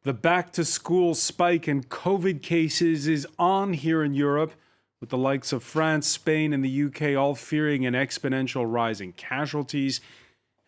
The back-to-school spike in COVID cases is on here in Europe, with the likes of France, Spain, and the UK all fearing an exponential rise in casualties.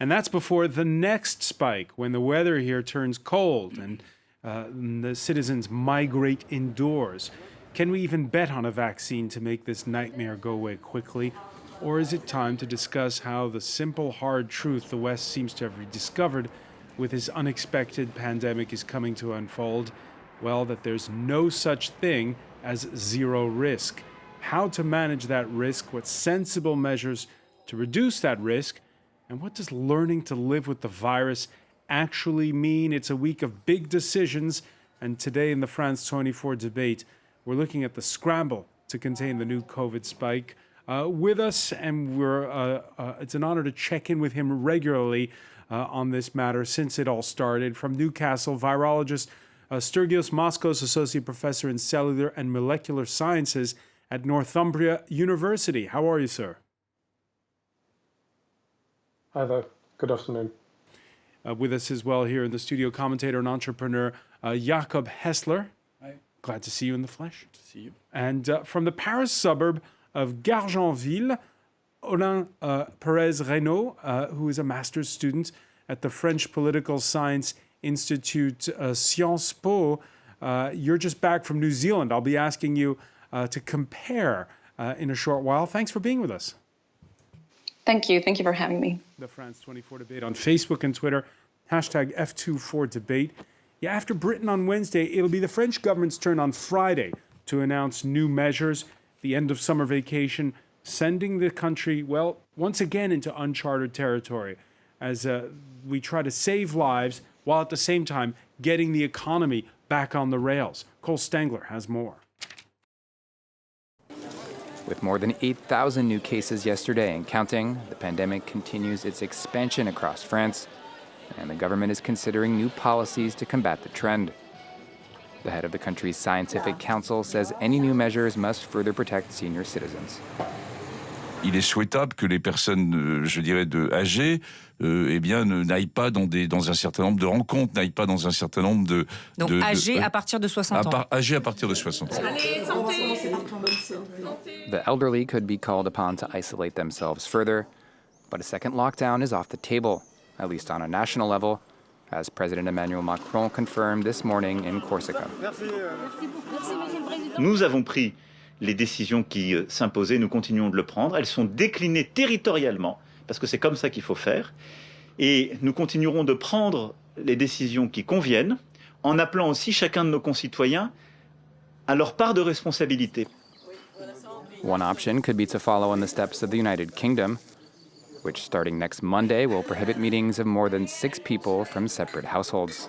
And that's before the next spike, when the weather here turns cold and the citizens migrate indoors. Can we even bet on a vaccine to make this nightmare go away quickly? Or is it time to discuss how the simple, hard truth the West seems to have rediscovered with this unexpected pandemic is coming to unfold? Well, that there's no such thing as zero risk. How to manage that risk, what sensible measures to reduce that risk, and what does learning to live with the virus actually mean? It's a week of big decisions, and today in the France 24 debate, we're looking at the scramble to contain the new COVID spike. With us, and it's an honor to check in with him regularly on this matter since it all started. From Newcastle, virologist Sturgios Moskos, associate professor in cellular and molecular sciences at Northumbria University. How are you, sir? Hi there. Good afternoon. With us as well here in the studio, commentator and entrepreneur Jakob Hessler. Hi. Glad to see you in the flesh. To see you. And from the Paris suburb of Gargenville, Olin Perez-Reynaud, who is a master's student at the French Political Science Institute, Sciences Po. You're just back from New Zealand. I'll be asking you to compare in a short while. Thanks for being with us. Thank you. Thank you for having me. The France 24 debate on Facebook and Twitter, hashtag F24debate. Yeah, after Britain on Wednesday, it'll be the French government's turn on Friday to announce new measures, the end of summer vacation, sending the country, well, once again into uncharted territory as we try to save lives while at the same time getting the economy back on the rails. Cole Stengler has more. With more than 8,000 new cases yesterday and counting, the pandemic continues its expansion across France, and the government is considering new policies to combat the trend. The head of the country's scientific council says any new measures must further protect senior citizens. Il est souhaitable que les personnes, je dirais, âgées, n'aillent pas dans un certain nombre de rencontres, n'aillent pas dans un certain nombre de... Donc âgées à partir de 60 ans. Âgées à partir de 60 ans. The elderly could be called upon to isolate themselves further, but a second lockdown is off the table, at least on a national level, as President Emmanuel Macron confirmed this morning in Corsica. Nous avons pris les décisions qui s'imposaient, nous continuons de le prendre. Elles sont déclinées territorialement, parce que c'est comme ça qu'il faut faire. Et nous continuerons de prendre les décisions qui conviennent, en appelant aussi chacun de nos concitoyens à leur part de responsabilité. One option could be to follow in the steps of the United Kingdom, which starting next Monday will prohibit meetings of more than 6 people from separate households.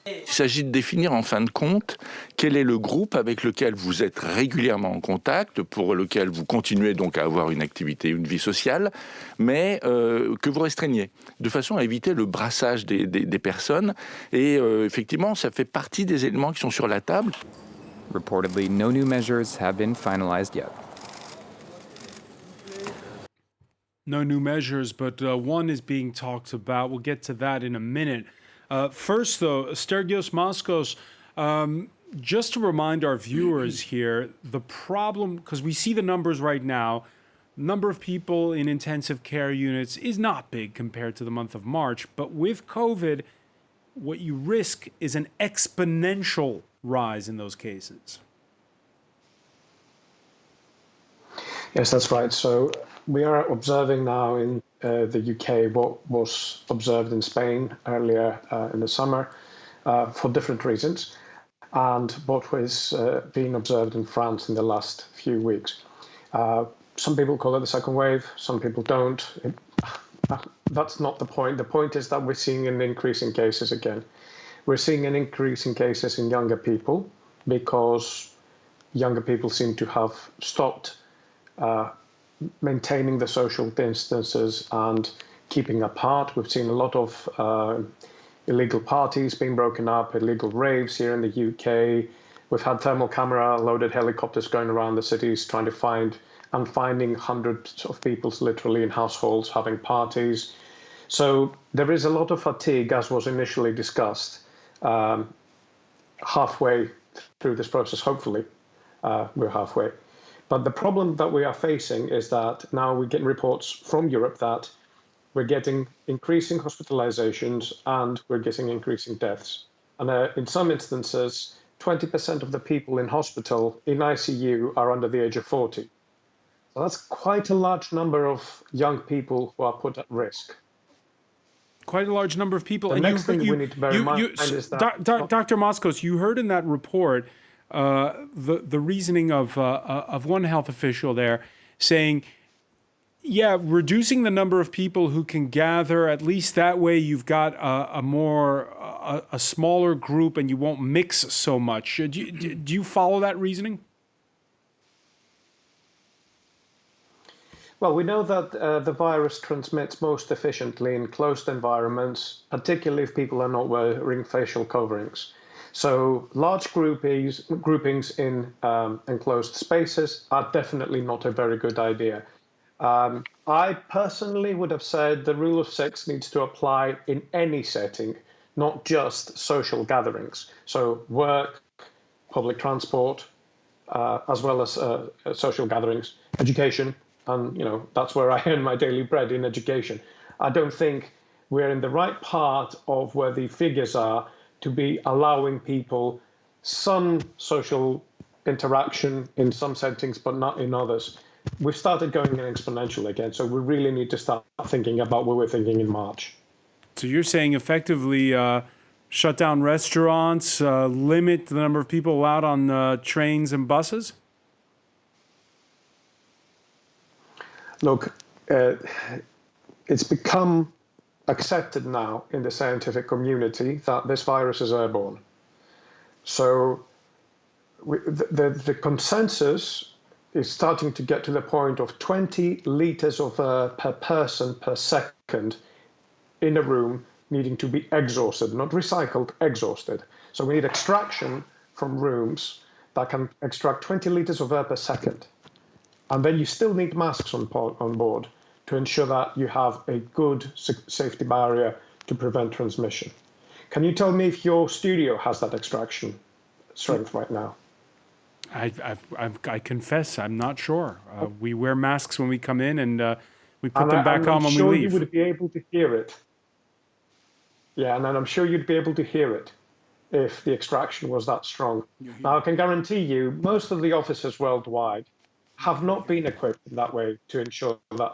Il s'agit de définir en fin de compte quel est le groupe avec lequel vous êtes régulièrement en contact, pour lequel vous continuez donc à avoir une activité, une vie sociale, mais que vous restreignez, de façon à éviter le brassage des personnes. Et effectivement, ça fait partie des éléments qui sont sur la table. Reportedly, no new measures have been finalized yet. No new measures, but one is being talked about. We'll get to that in a minute. First, though, Sturgios Moskos, just to remind our viewers here, the problem, because we see the numbers right now, number of people in intensive care units is not big compared to the month of March, but with COVID, what you risk is an exponential rise in those cases. Yes, that's right. So we are observing now in the UK what was observed in Spain earlier in the summer for different reasons, and what was being observed in France in the last few weeks. Some people call it the second wave, some people don't. That's not the point. The point is that we're seeing an increase in cases again. We're seeing an increase in cases in younger people because younger people seem to have stopped maintaining the social distances and keeping apart. We've seen a lot of illegal parties being broken up, illegal raves here in the UK. We've had thermal camera loaded helicopters going around the cities trying to finding hundreds of people literally in households having parties. So there is a lot of fatigue, as was initially discussed. halfway through this process, hopefully. We're halfway. But the problem that we are facing is that now we're getting reports from Europe that we're getting increasing hospitalizations and we're getting increasing deaths. And in some instances, 20% of the people in hospital in ICU are under the age of 40. So that's quite a large number of young people who are put at risk. Quite a large number of people. The next thing we need to bear in mind is that... Dr. Moskos, you heard in that report the reasoning of one health official there saying, yeah, reducing the number of people who can gather, at least that way you've got a smaller group and you won't mix so much. Do you follow that reasoning? Well, we know that the virus transmits most efficiently in closed environments, particularly if people are not wearing facial coverings. So large groupings in enclosed spaces are definitely not a very good idea. I personally would have said the rule of 6 needs to apply in any setting, not just social gatherings. So work, public transport, as well as social gatherings, education. And, that's where I earn my daily bread, in education. I don't think we're in the right part of where the figures are to be allowing people some social interaction in some settings, but not in others. We've started going in exponential again, so we really need to start thinking about what we're thinking in March. So you're saying effectively shut down restaurants, limit the number of people allowed on trains and buses? Look, it's become accepted now in the scientific community that this virus is airborne. So the consensus is starting to get to the point of 20 liters of air per person per second in a room needing to be exhausted, not recycled, exhausted. So we need extraction from rooms that can extract 20 liters of air per second. And then you still need masks on board to ensure that you have a good safety barrier to prevent transmission. Can you tell me if your studio has that extraction strength right now? I confess, I'm not sure. We wear masks when we come in, and we put them back on when we leave. I'm sure you would be able to hear it. Yeah, and I'm sure you'd be able to hear it if the extraction was that strong. Now, I can guarantee you, most of the offices worldwide have not been equipped in that way to ensure that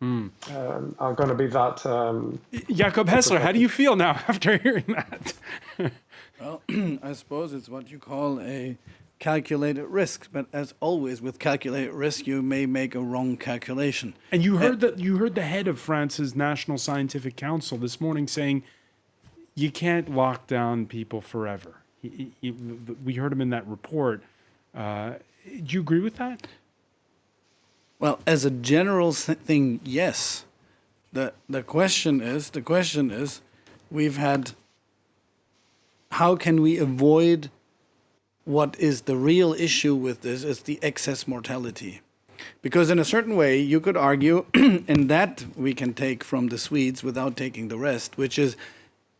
are going to be that... Jakob Hessler, how do you feel now after hearing that? Well, I suppose it's what you call a calculated risk, but as always with calculated risk, you may make a wrong calculation. And you heard the head of France's National Scientific Council this morning saying you can't lock down people forever. We heard him in that report. Do you agree with that? Well, as a general thing, yes. The question is, we've had, how can we avoid what is the real issue with this is the excess mortality. Because in a certain way, you could argue, and that we can take from the Swedes without taking the rest, which is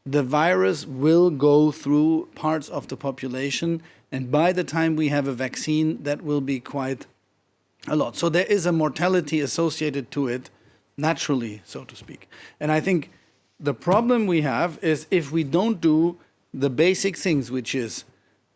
the virus will go through parts of the population, and by the time we have a vaccine, that will be quite a lot. So there is a mortality associated to it, naturally, so to speak. And I think the problem we have is if we don't do the basic things, which is,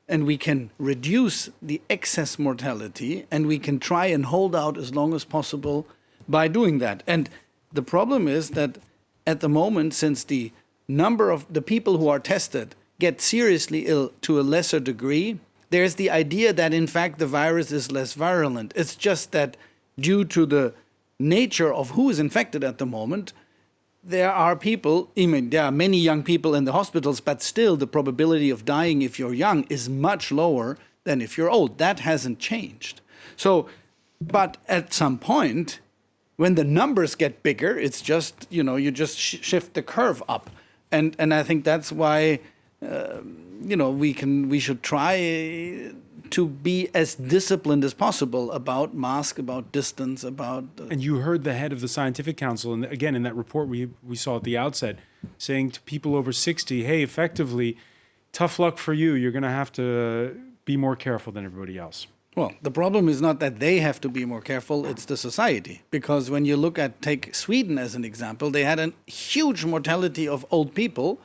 and we can reduce the excess mortality, and we can try and hold out as long as possible by doing that. And the problem is that at the moment, since the number of the people who are tested get seriously ill to a lesser degree, there's the idea that, in fact, the virus is less virulent. It's just that due to the nature of who is infected at the moment, there are people, there are many young people in the hospitals, but still the probability of dying if you're young is much lower than if you're old. That hasn't changed. So, but at some point, when the numbers get bigger, it's just, you just shift the curve up. And I think that's why, we should try to be as disciplined as possible about mask, about distance, about... And you heard the head of the Scientific Council, and again, in that report we saw at the outset, saying to people over 60, hey, effectively, tough luck for you. You're going to have to be more careful than everybody else. Well, the problem is not that they have to be more careful, it's the society. Because when you take Sweden as an example, they had a huge mortality of old people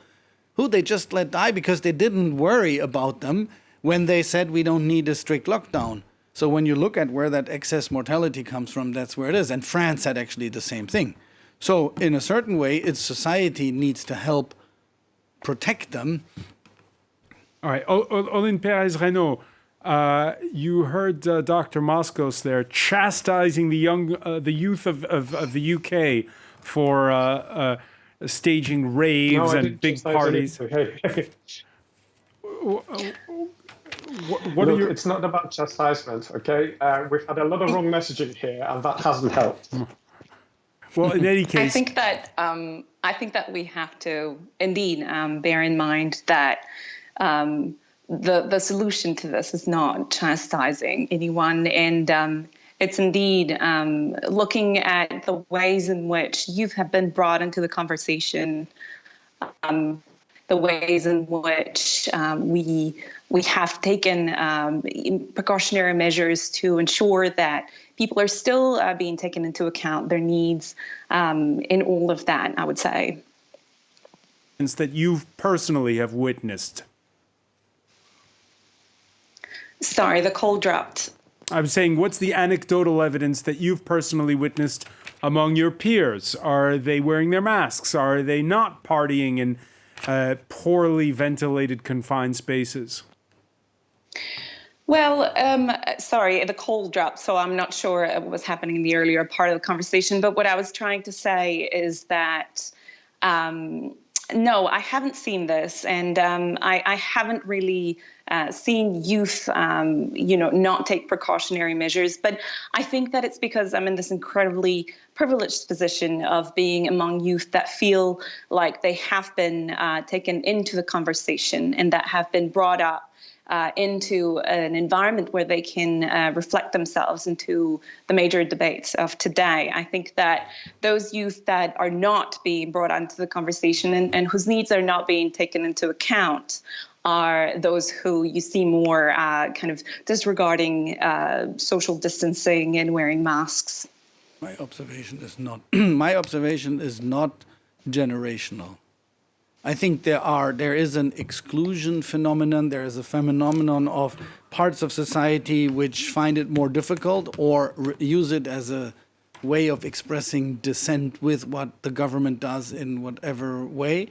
who they just let die because they didn't worry about them when they said we don't need a strict lockdown. So when you look at where that excess mortality comes from, that's where it is. And France had actually the same thing. So in a certain way, its society needs to help protect them. All right, Olin Perez-Renaud, you heard Dr. Moskos there chastising the youth of the UK for staging raves and big parties. Look, it's not about chastisement, okay? We've had a lot of wrong messaging here, and that hasn't helped. Well, in any case, I think that we have to indeed bear in mind that the solution to this is not chastising anyone, and it's indeed looking at the ways in which youth have been brought into the conversation, the ways in which we have taken precautionary measures to ensure that people are still being taken into account, their needs, in all of that, I would say. That you personally have witnessed. Sorry, the call dropped. I'm saying, what's the anecdotal evidence that you've personally witnessed among your peers? Are they wearing their masks? Are they not partying in poorly ventilated, confined spaces? Well, sorry, the call dropped, so I'm not sure what was happening in the earlier part of the conversation. But what I was trying to say is that, no, I haven't seen this, and I haven't really seen youth, not take precautionary measures. But I think that it's because I'm in this incredibly privileged position of being among youth that feel like they have been taken into the conversation and that have been brought up into an environment where they can reflect themselves into the major debates of today. I think that those youth that are not being brought into the conversation and whose needs are not being taken into account are those who you see more kind of disregarding social distancing and wearing masks. My observation is not generational. I think there is an exclusion phenomenon. There is a phenomenon of parts of society which find it more difficult or use it as a way of expressing dissent with what the government does in whatever way.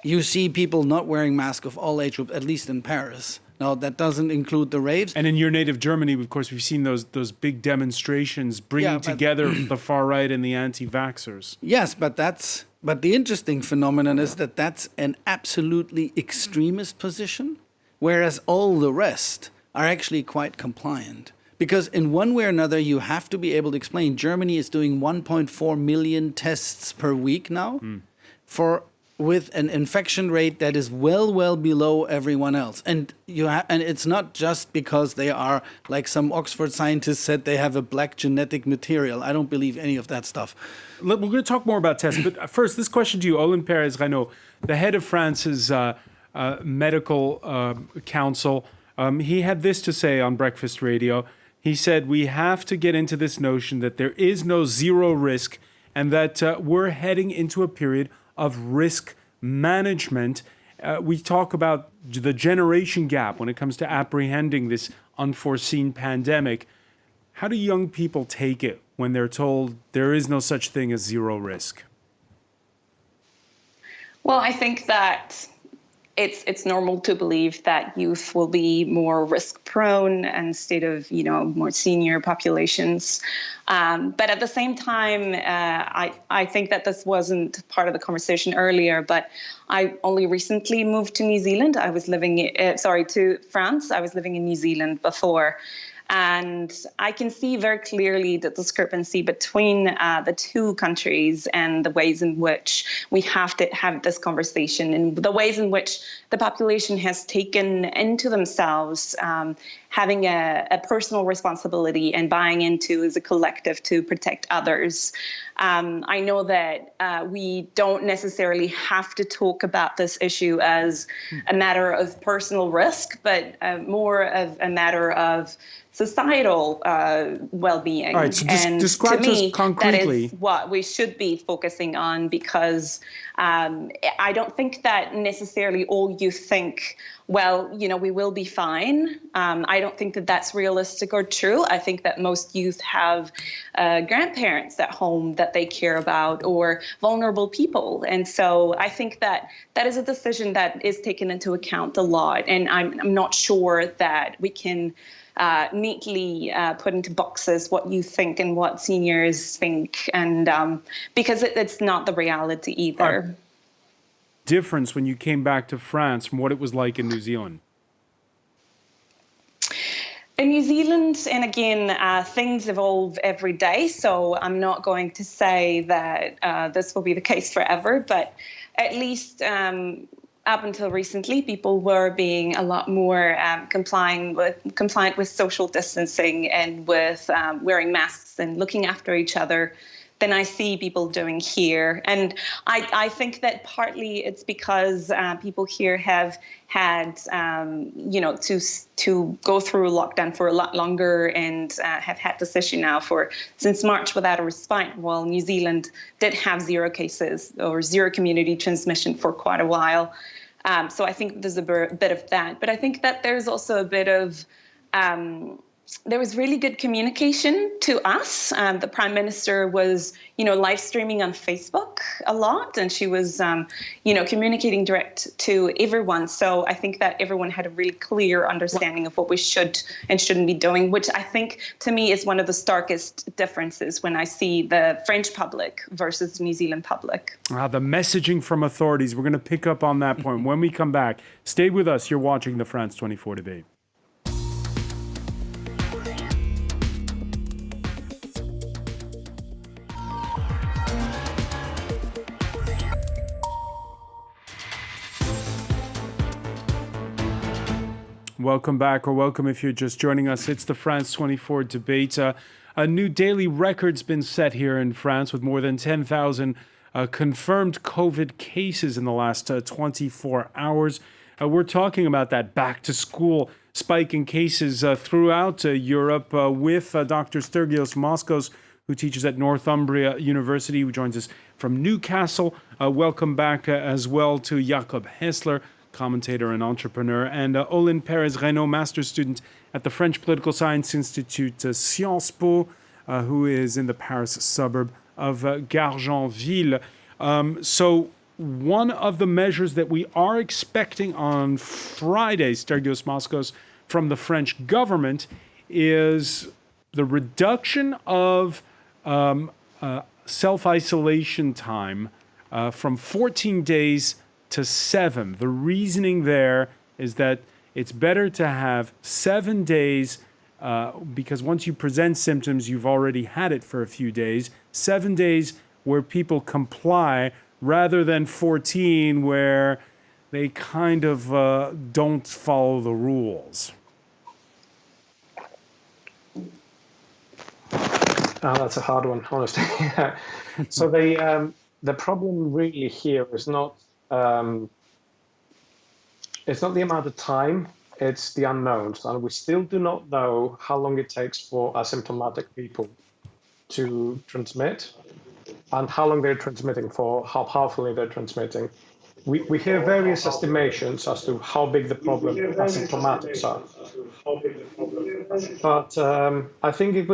You see people not wearing masks of all age groups, at least in Paris. Now, that doesn't include the raves. And in your native Germany, of course, we've seen those big demonstrations bringing together the far right and the anti-vaxxers. Yes, but the interesting phenomenon is that that's an absolutely extremist position, whereas all the rest are actually quite compliant. Because in one way or another, you have to be able to explain. Germany is doing 1.4 million tests per week now with an infection rate that is well below everyone else. And it's not just because they are, like some Oxford scientists said, they have a black genetic material. I don't believe any of that stuff. We're going to talk more about tests, but first, this question to you, Olin Perez-Renaud, the head of France's medical council. He had this to say on Breakfast Radio. He said, we have to get into this notion that there is no zero risk and that we're heading into a period of risk management. We talk about the generation gap when it comes to apprehending this unforeseen pandemic. How do young people take it when they're told there is no such thing as zero risk? Well, I think that it's normal to believe that youth will be more risk prone instead of, more senior populations. But at the same time, I think that this wasn't part of the conversation earlier, but I only recently moved to New Zealand. I was living, to France. I was living in New Zealand before. And I can see very clearly the discrepancy between the two countries and the ways in which we have to have this conversation, and the ways in which the population has taken into themselves having a personal responsibility and buying into as a collective to protect others. I know that we don't necessarily have to talk about this issue as a matter of personal risk, but more of a matter of societal well-being. All right, so and describe to to us me, concretely. that is what we should be focusing on, because I don't think that necessarily all youth think, well, we will be fine. I don't think that that's realistic or true. I think that most youth have grandparents at home that they care about, or vulnerable people. And so I think that that is a decision that is taken into account a lot. And I'm not sure that we can neatly put into boxes what you think and what seniors think, and because it's not the reality either. Difference when you came back to France from what it was like in New Zealand? In New Zealand, and again, things evolve every day, so I'm not going to say that this will be the case forever, but at least up until recently, people were being a lot more compliant with social distancing and with wearing masks and looking after each other than I see people doing here. And I think that partly it's because people here have had, to go through lockdown for a lot longer, and have had this issue now since March without a respite, while New Zealand did have 0 cases or 0 community transmission for quite a while. So I think there's a bit of that. But I think that there's also a bit of there was really good communication to us. The Prime Minister was, live streaming on Facebook a lot, and she was, communicating direct to everyone. So I think that everyone had a really clear understanding of what we should and shouldn't be doing, which I think, to me, is one of the starkest differences when I see the French public versus the New Zealand public. The messaging from authorities. We're going to pick up on that point when we come back. Stay with us. You're watching the France 24 debate. Welcome back, or welcome if you're just joining us. It's the France 24 debate. A new daily record's been set here in France with more than 10,000 confirmed COVID cases in the last 24 hours. We're talking about that back-to-school spike in cases throughout Europe with Dr. Stergios Moskos, who teaches at Northumbria University, who joins us from Newcastle. Welcome back as well to Jakob Hessler, commentator and entrepreneur, and Olin Perez-Renaud, master's student at the French Political Science Institute, Sciences Po, who is in the Paris suburb of Gargenville. So one of the measures that we are expecting on Friday, Stergios Moskos, from the French government is the reduction of self-isolation time from 14 days to 7. The reasoning there is that it's better to have 7 days because once you present symptoms, you've already had it for a few days. 7 days where people comply rather than 14 where they kind of don't follow the rules. That's a hard one, honestly. So the problem really here is not it's not the amount of time, it's the unknowns. And we still do not know how long it takes for asymptomatic people to transmit and how long they're transmitting for, how powerfully they're transmitting. We hear various estimations as to how big the problem asymptomatics are. But I think it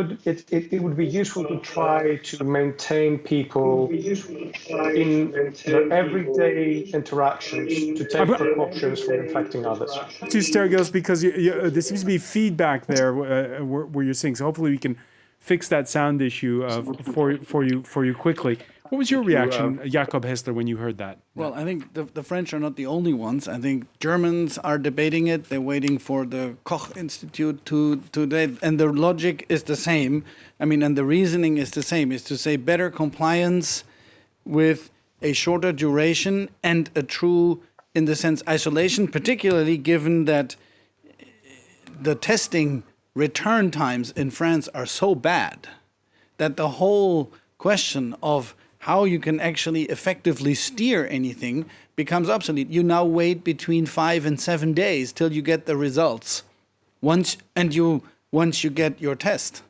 would be useful to try to maintain people in their everyday interactions to take precautions from infecting others. To Stergios, because there seems to be feedback there where you're saying. So hopefully we can fix that sound issue for you quickly. What was your reaction, Jakob Hessler, when you heard that? Well, I think the French are not the only ones. I think Germans are debating it. They're waiting for the Koch Institute to and the logic is the same. I mean, and the reasoning is the same, is to say better compliance with a shorter duration and a true, in the sense, isolation, particularly given that the testing return times in France are so bad that the whole question of how you can actually effectively steer anything becomes obsolete. You now wait between 5 and 7 days till you get the results. Once you get your test.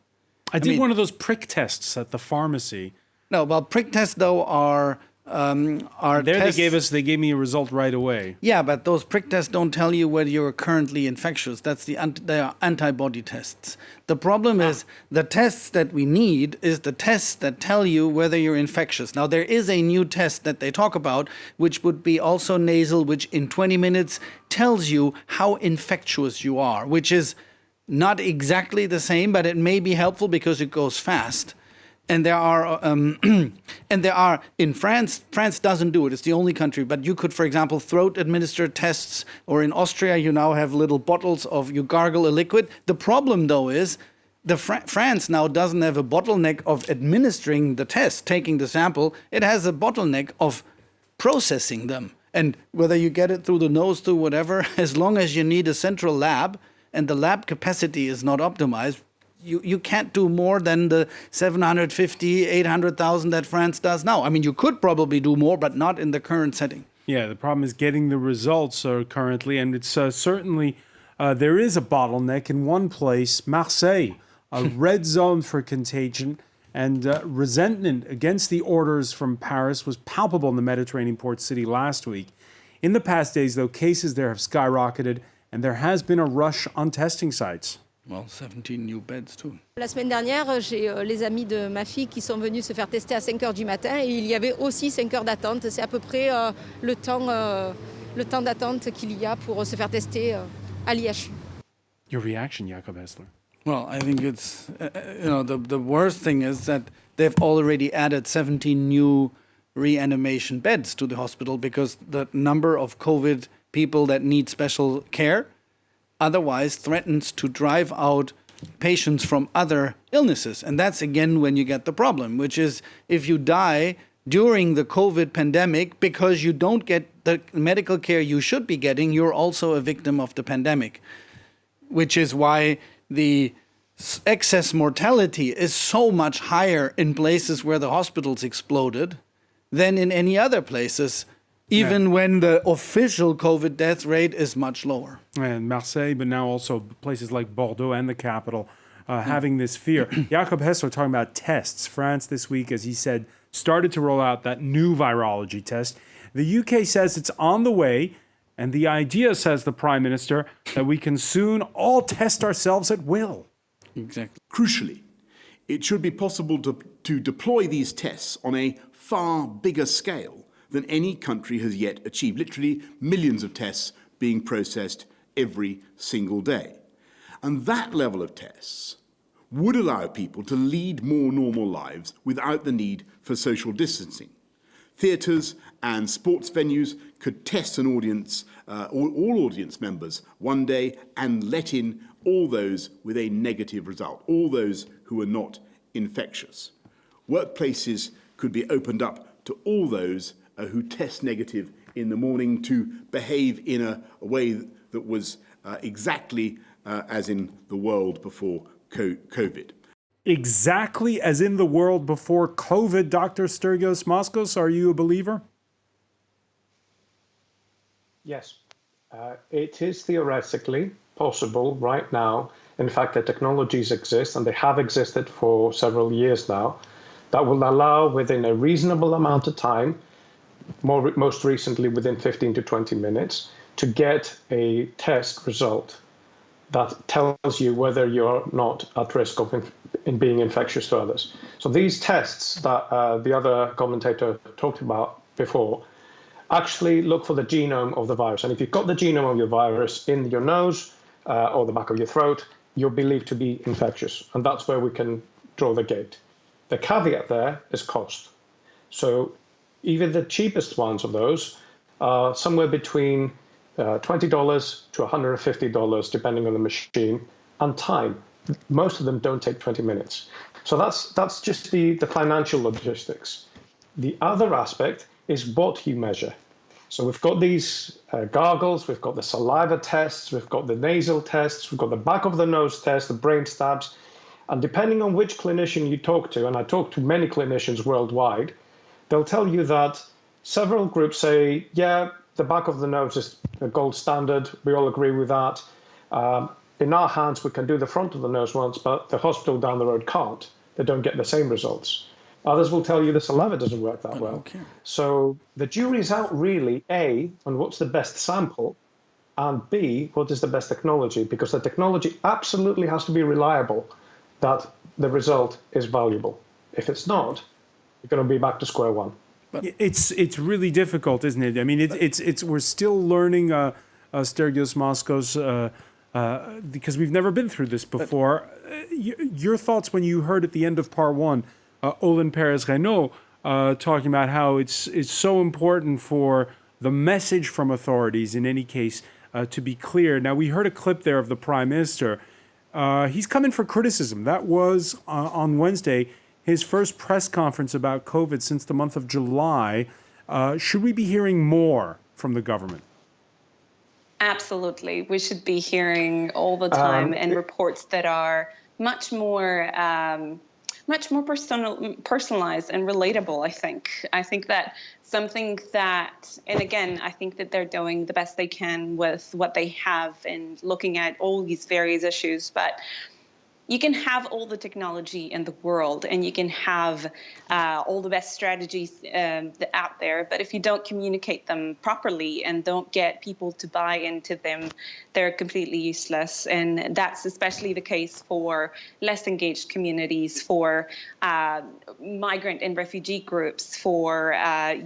I did one of those prick tests at the pharmacy. No, well, prick tests though are there tests. They gave me a result right away. Yeah, but those prick tests don't tell you whether you're currently infectious. They are antibody tests. The problem is the tests that we need is the tests that tell you whether you're infectious. Now, there is a new test that they talk about, which would be also nasal, which in 20 minutes tells you how infectious you are, which is not exactly the same, but it may be helpful because it goes fast. And there are in France doesn't do it. It's the only country. But you could, for example, throat administered tests, or in Austria, you now have little bottles you gargle a liquid. The problem, though, is France now doesn't have a bottleneck of administering the test, taking the sample. It has a bottleneck of processing them. And whether you get it through the nose, through whatever, as long as you need a central lab and the lab capacity is not optimized, you can't do more than the 750, 800,000 that France does now. I mean, you could probably do more, but not in the current setting. Yeah, the problem is getting the results currently, and it's certainly, there is a bottleneck in one place, Marseille, a red zone for contagion, and resentment against the orders from Paris was palpable in the Mediterranean port city last week. In the past days, though, cases there have skyrocketed, and there has been a rush on testing sites. Well, 17 new beds too. La semaine dernière, j'ai les amis de ma fille qui sont venus se faire tester à 5 heures du matin et il y avait aussi 5 heures d'attente. C'est à peu près le temps d'attente qu'il y a pour se faire tester à l'IHU. Your reaction, Jakob Hessler? Well, I think it's, the worst thing is that they've already added 17 new reanimation beds to the hospital because the number of COVID people that need special care otherwise threatens to drive out patients from other illnesses. And that's, again, when you get the problem, which is if you die during the COVID pandemic because you don't get the medical care you should be getting, you're also a victim of the pandemic, which is why the excess mortality is so much higher in places where the hospitals exploded than in any other places, even when the official COVID death rate is much lower. And Marseille, but now also places like Bordeaux and the capital having this fear. Jakob Hessler talking about tests. France this week, as he said, started to roll out that new virology test. The UK says it's on the way, and the idea, says the Prime Minister, that we can soon all test ourselves at will. Exactly. Crucially, it should be possible to deploy these tests on a far bigger scale than any country has yet achieved. Literally millions of tests being processed every single day. And that level of tests would allow people to lead more normal lives without the need for social distancing. Theatres and sports venues could test an audience, all audience members one day and let in all those with a negative result, all those who are not infectious. Workplaces could be opened up to all those who test negative in the morning to behave in a way that was exactly as in the world before COVID. Exactly as in the world before COVID, Dr. Sturgos Moskos, are you a believer? Yes. It is theoretically possible right now. In fact, the technologies exist, and they have existed for several years now, that will allow within a reasonable amount of time, most recently within 15 to 20 minutes, to get a test result that tells you whether you're not at risk of in being infectious to others. So these tests that the other commentator talked about before actually look for the genome of the virus. And if you've got the genome of your virus in your nose or the back of your throat, you're believed to be infectious. And that's where we can draw the gate. The caveat there is cost. So even the cheapest ones of those are somewhere between $20 to $150, depending on the machine, and time. Most of them don't take 20 minutes. So that's just the financial logistics. The other aspect is what you measure. So we've got these gargles, we've got the saliva tests, we've got the nasal tests, we've got the back of the nose test, the brain stabs. And depending on which clinician you talk to, and I talk to many clinicians worldwide, they'll tell you that several groups say, yeah, the back of the nose is the gold standard. We all agree with that. In our hands, we can do the front of the nose once, but the hospital down the road can't. They don't get the same results. Others will tell you the saliva doesn't work that well. Okay. So the jury's out really, A, on what's the best sample, and B, what is the best technology, because the technology absolutely has to be reliable, that the result is valuable. If it's not, you're going to be back to square one. It's really difficult, isn't it? I mean, it's we're still learning, Stergios Moskos, because we've never been through this before. Your thoughts when you heard at the end of part one, Olin Perez-Renault talking about how it's so important for the message from authorities, in any case, to be clear. Now, we heard a clip there of the Prime Minister. He's come in for criticism. That was on Wednesday, his first press conference about COVID since the month of July. Should we be hearing more from the government? Absolutely. We should be hearing all the time and reports that are much more personalized and relatable, I think. I think that something that, and again, I think that they're doing the best they can with what they have and looking at all these various issues, but you can have all the technology in the world and you can have all the best strategies out there, but if you don't communicate them properly and don't get people to buy into them, they're completely useless. And that's especially the case for less engaged communities, for migrant and refugee groups, for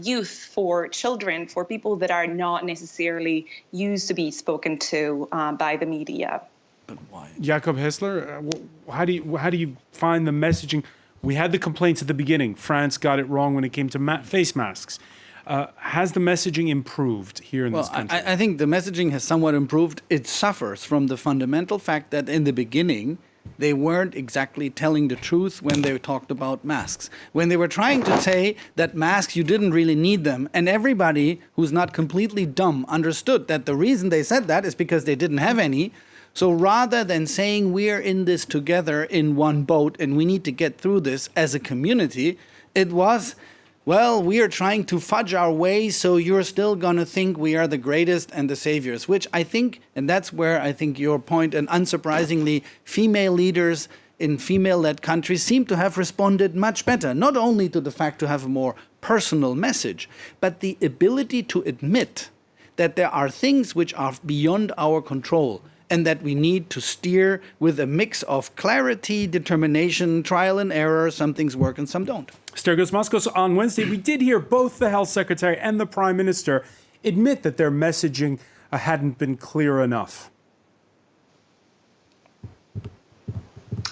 youth, for children, for people that are not necessarily used to be spoken to by the media. But why? Jakob Hessler, how do you find the messaging? We had the complaints at the beginning. France got it wrong when it came to face masks. Has the messaging improved here in this country? I think the messaging has somewhat improved. It suffers from the fundamental fact that in the beginning, they weren't exactly telling the truth when they talked about masks. When they were trying to say that masks, you didn't really need them, and everybody who's not completely dumb understood that the reason they said that is because they didn't have any. So rather than saying we're in this together in one boat and we need to get through this as a community, it was, well, we are trying to fudge our way, so you're still going to think we are the greatest and the saviors, which I think, and that's where I think your point, and unsurprisingly, female leaders in female-led countries seem to have responded much better, not only to the fact to have a more personal message, but the ability to admit that there are things which are beyond our control, and that we need to steer with a mix of clarity, determination, trial and error. Some things work and some don't. Stergios Moskos, on Wednesday, we did hear both the health secretary and the prime minister admit that their messaging hadn't been clear enough.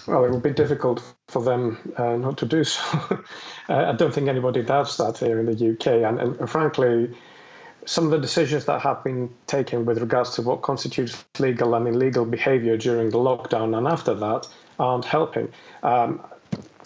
Well, it would be difficult for them not to do so. I don't think anybody doubts that here in the UK. And frankly, some of the decisions that have been taken with regards to what constitutes legal and illegal behavior during the lockdown and after that aren't helping. I'll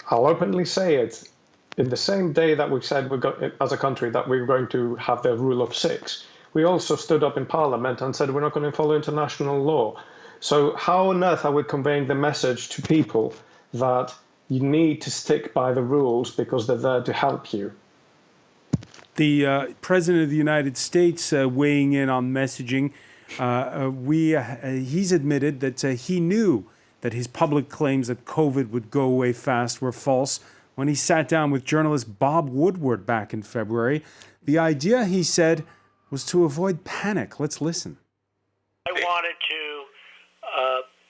openly say it. In the same day that we said we got, as a country, that we were going to have the rule of six, we also stood up in Parliament and said we're not going to follow international law. So how on earth are we conveying the message to people that you need to stick by the rules because they're there to help you? The President of the United States weighing in on messaging, he's admitted that he knew that his public claims that COVID would go away fast were false when he sat down with journalist Bob Woodward back in February. The idea, he said, was to avoid panic. Let's listen.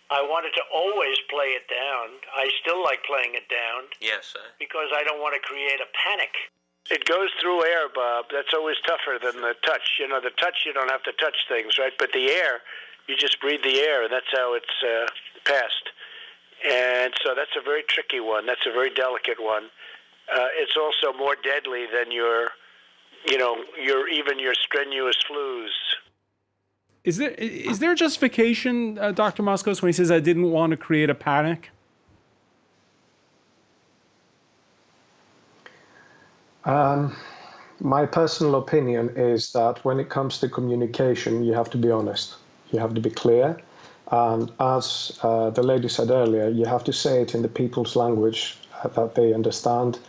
I wanted to always play it down. I still like playing it down. Yes, sir. Because I don't want to create a panic. It goes through air, Bob. That's always tougher than the touch. You know, the touch, you don't have to touch things, right? But the air, you just breathe the air, and that's how it's passed. And so that's a very tricky one. That's a very delicate one. it's also more deadly than your strenuous flus. Is there justification, Dr. Moskos, when he says I didn't want to create a panic? My personal opinion is that when it comes to communication, you have to be honest. You have to be clear. And as the lady said earlier, you have to say it in the people's language that they understand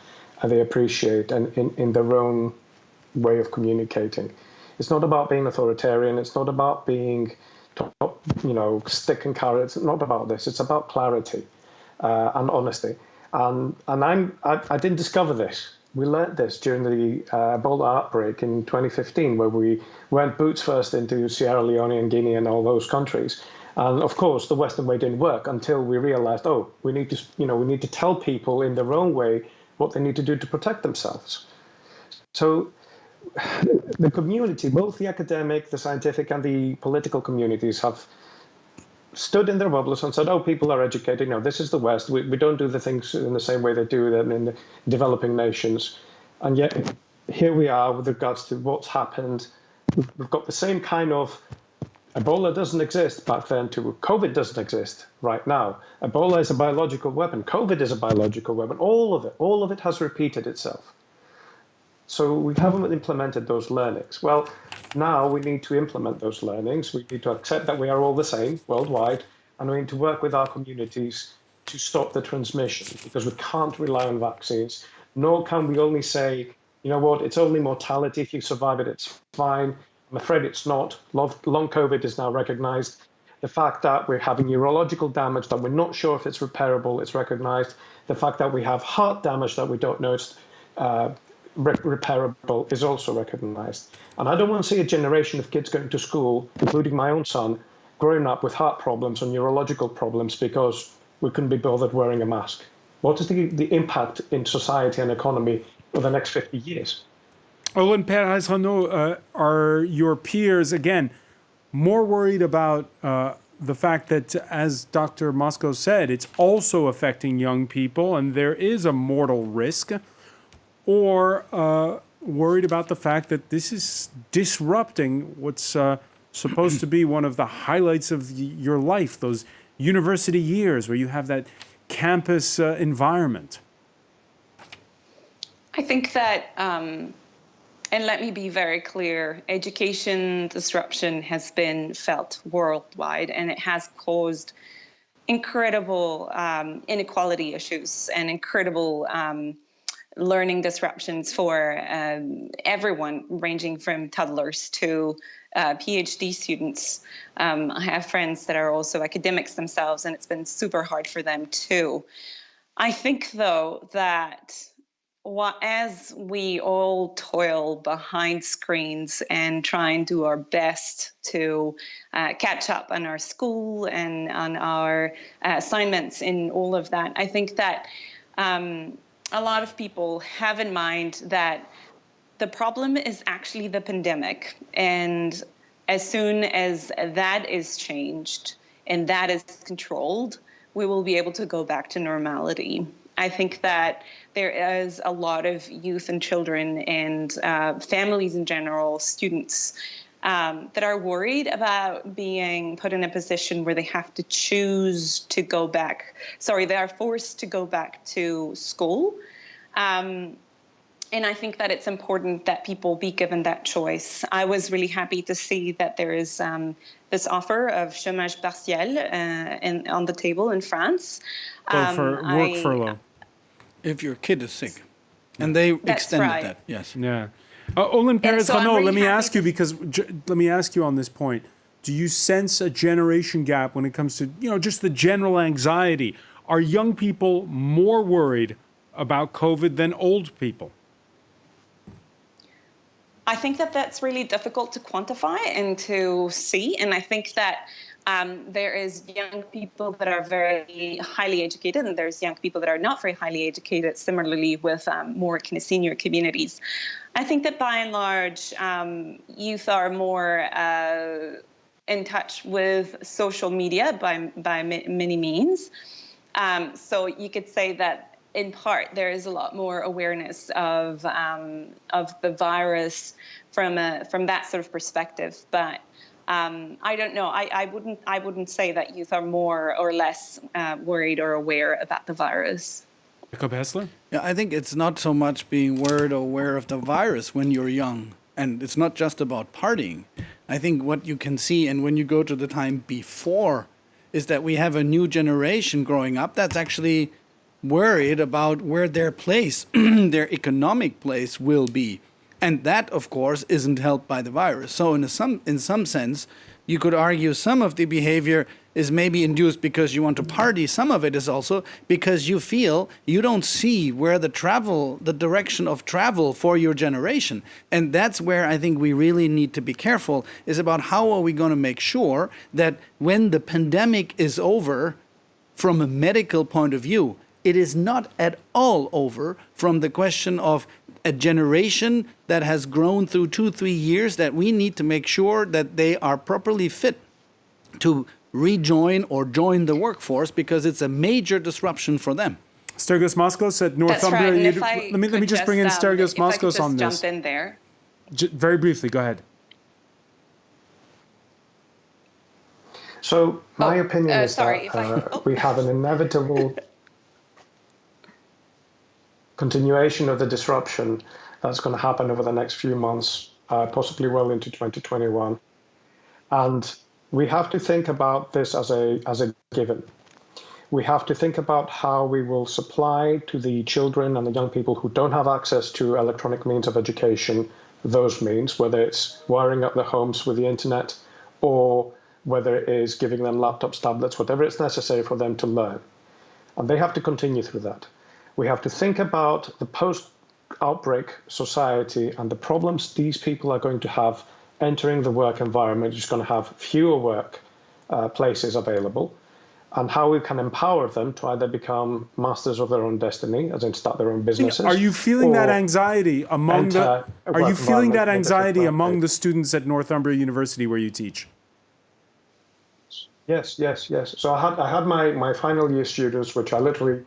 and they appreciate, and in their own way of communicating. It's not about being authoritarian. It's not about being, stick and carrots. It's not about this. It's about clarity and honesty. And I didn't discover this. We learned this during the Ebola outbreak in 2015, where we went boots first into Sierra Leone and Guinea and all those countries. And of course, the Western way didn't work until we realized, we need to tell people in their own way what they need to do to protect themselves. So the community, both the academic, the scientific, and the political communities have stood in their bubbles and said, people are educated. This is the West. We don't do the things in the same way they do them in the developing nations. And yet here we are with regards to what's happened. We've got the same kind of Ebola doesn't exist back then to COVID doesn't exist right now. Ebola is a biological weapon. COVID is a biological weapon. All of it has repeated itself. So we haven't implemented those learnings. Well, now we need to implement those learnings. We need to accept that we are all the same worldwide, and we need to work with our communities to stop the transmission, because we can't rely on vaccines, nor can we only say, it's only mortality. If you survive it, it's fine. I'm afraid it's not. Long COVID is now recognized. The fact that we're having neurological damage that we're not sure if it's repairable, it's recognized. The fact that we have heart damage that we don't know it's repairable is also recognized. And I don't want to see a generation of kids going to school, including my own son, growing up with heart problems or neurological problems because we couldn't be bothered wearing a mask. What is the impact in society and economy for the next 50 years? Olin Perez-Renaud, are your peers, again, more worried about the fact that, as Dr. Moskos said, it's also affecting young people and there is a mortal risk, or worried about the fact that this is disrupting what's supposed to be one of the highlights of your life, those university years where you have that campus environment? I think that, and let me be very clear, education disruption has been felt worldwide, and it has caused incredible inequality issues and incredible learning disruptions for everyone, ranging from toddlers to PhD students. I have friends that are also academics themselves, and it's been super hard for them too. I think, though, that as we all toil behind screens and try and do our best to catch up on our school and on our assignments in all of that, I think that a lot of people have in mind that the problem is actually the pandemic. And as soon as that is changed and that is controlled, we will be able to go back to normality. I think that there is a lot of youth and children and families in general, students, that are worried about being put in a position where they have to choose to go back. They are forced to go back to school. And I think that it's important that people be given that choice. I was really happy to see that there is this offer of chômage partiel on the table in France. For work furlough. If your kid is sick. And they extended that, yes. Yeah. Olin Perez-Renaud, let me ask you, because let me ask you on this point. Do you sense a generation gap when it comes to, just the general anxiety? Are young people more worried about COVID than old people? I think that that's really difficult to quantify and to see. And I think that there is young people that are very highly educated, and there's young people that are not very highly educated, similarly with more kind of senior communities. I think that by and large, youth are more in touch with social media by many means. So you could say that in part, there is a lot more awareness of the virus from that sort of perspective. But I don't know. I wouldn't say that youth are more or less worried or aware about the virus. Jakob Hessler? Yeah, I think it's not so much being worried or aware of the virus when you're young. And it's not just about partying. I think what you can see, and when you go to the time before, is that we have a new generation growing up that's actually worried about where their place, their economic place will be. And that, of course, isn't helped by the virus. So in some sense, you could argue some of the behavior is maybe induced because you want to party. Some of it is also because you feel you don't see where the direction of travel for your generation. And that's where I think we really need to be careful, is about how are we going to make sure that when the pandemic is over, from a medical point of view, it is not at all over from the question of a generation that has grown through 2-3 years, that we need to make sure that they are properly fit to rejoin or join the workforce, because it's a major disruption for them. Sturgis Moskos at Northumbria. Right. Let me just bring in Sturgis Moskos on this. Jump in there. Very briefly, go ahead. So my opinion is that we have an inevitable continuation of the disruption that's going to happen over the next few months, possibly well into 2021. And we have to think about this as a given. We have to think about how we will supply to the children and the young people who don't have access to electronic means of education those means, whether it's wiring up their homes with the internet or whether it is giving them laptops, tablets, whatever it's necessary for them to learn. And they have to continue through that. We have to think about the post-outbreak society and the problems these people are going to have entering the work environment, which is going to have fewer work places available, and how we can empower them to either become masters of their own destiny, as in start their own businesses. Are you feeling that anxiety among the students at Northumbria University where you teach? Yes. So I had my final year students, which I literally,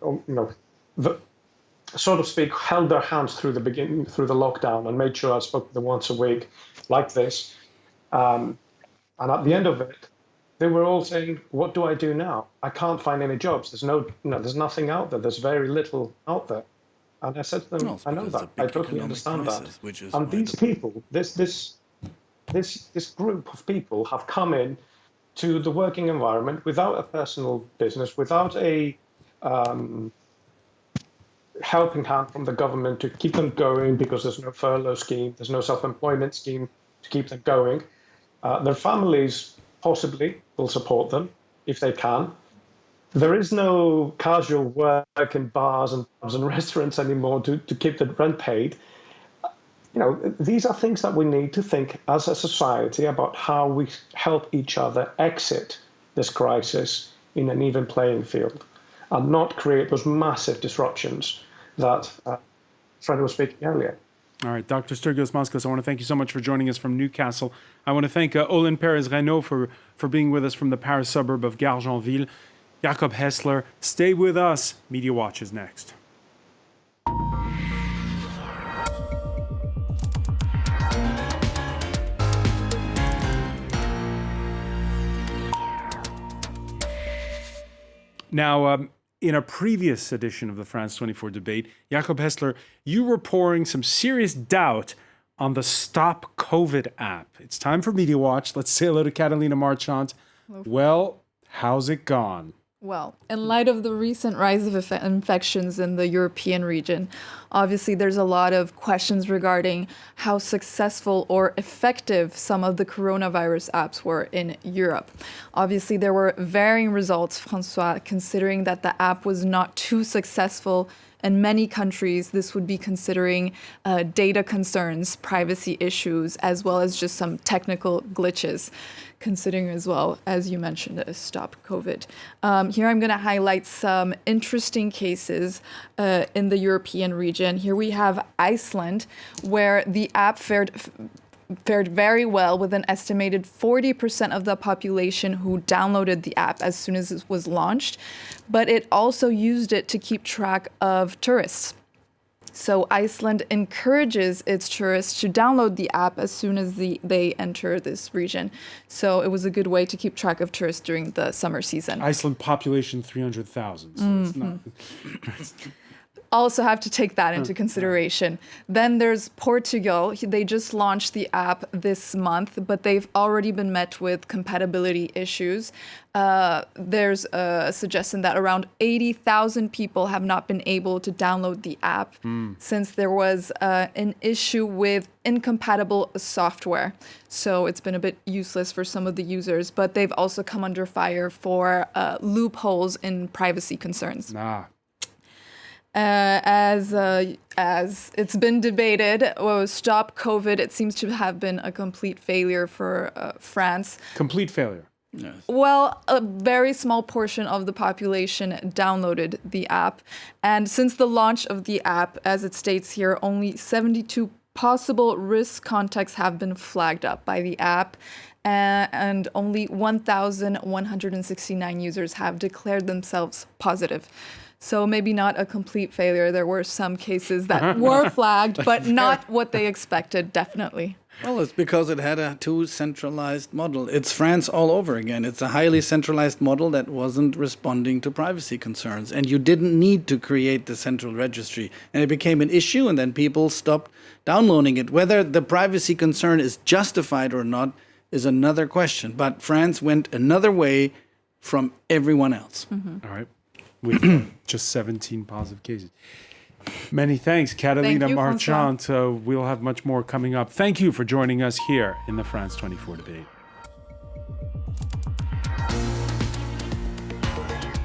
so to speak, held their hands through the lockdown and made sure I spoke to them once a week, like this. And at the end of it, they were all saying, "What do I do now? I can't find any jobs. There's nothing out there. There's very little out there." And I said to them, "I know that. I totally understand that." And these people, this group of people, have come in to the working environment without a personal business, without a helping hand from the government to keep them going, because there's no furlough scheme, there's no self-employment scheme to keep them going. Their families possibly will support them if they can. There is no casual work in bars and pubs and restaurants anymore to keep the rent paid. These are things that we need to think as a society about how we help each other exit this crisis in an even playing field and not create those massive disruptions that Fred was speaking earlier. All right, Dr. Sturgis Moskos, I want to thank you so much for joining us from Newcastle. I want to thank Olin Perez-Renaud for being with us from the Paris suburb of Gargenville. Jakob Hessler, stay with us. Media Watch is next. Now, in a previous edition of the France 24 debate, Jakob Hessler, you were pouring some serious doubt on the Stop COVID app. It's time for Media Watch. Let's say hello to Catalina Marchant. Well, how's it gone? Well, in light of the recent rise of infections in the European region, obviously there's a lot of questions regarding how successful or effective some of the coronavirus apps were in Europe. Obviously, there were varying results, Francois, considering that the app was not too successful. In many countries, this would be considering data concerns, privacy issues, as well as just some technical glitches, considering as well, as you mentioned, Stop COVID. Here I'm going to highlight some interesting cases in the European region. Here we have Iceland, where the app fared fared very well, with an estimated 40% of the population who downloaded the app as soon as it was launched, but it also used it to keep track of tourists. So Iceland encourages its tourists to download the app as soon as they enter this region. So it was a good way to keep track of tourists during the summer season. Iceland population 300,000. So it's not. Also have to take that into consideration. Then there's Portugal. They just launched the app this month, but they've already been met with compatibility issues. There's a suggestion that around 80,000 people have not been able to download the app since there was an issue with incompatible software. So it's been a bit useless for some of the users, but they've also come under fire for loopholes in privacy concerns. As it's been debated, Stop COVID, it seems to have been a complete failure for France. Complete failure. Yes. Well, a very small portion of the population downloaded the app. And since the launch of the app, as it states here, only 72 possible risk contacts have been flagged up by the app. And only 1,169 users have declared themselves positive. So maybe not a complete failure. There were some cases that were flagged, but not what they expected, definitely. Well, it's because it had a too centralized model. It's France all over again. It's a highly centralized model that wasn't responding to privacy concerns. And you didn't need to create the central registry. And it became an issue, and then people stopped downloading it. Whether the privacy concern is justified or not is another question. But France went another way from everyone else. All right. With just 17 positive cases. Many thanks, Catalina Marchant. We'll have much more coming up. Thank you for joining us here in the France 24 debate.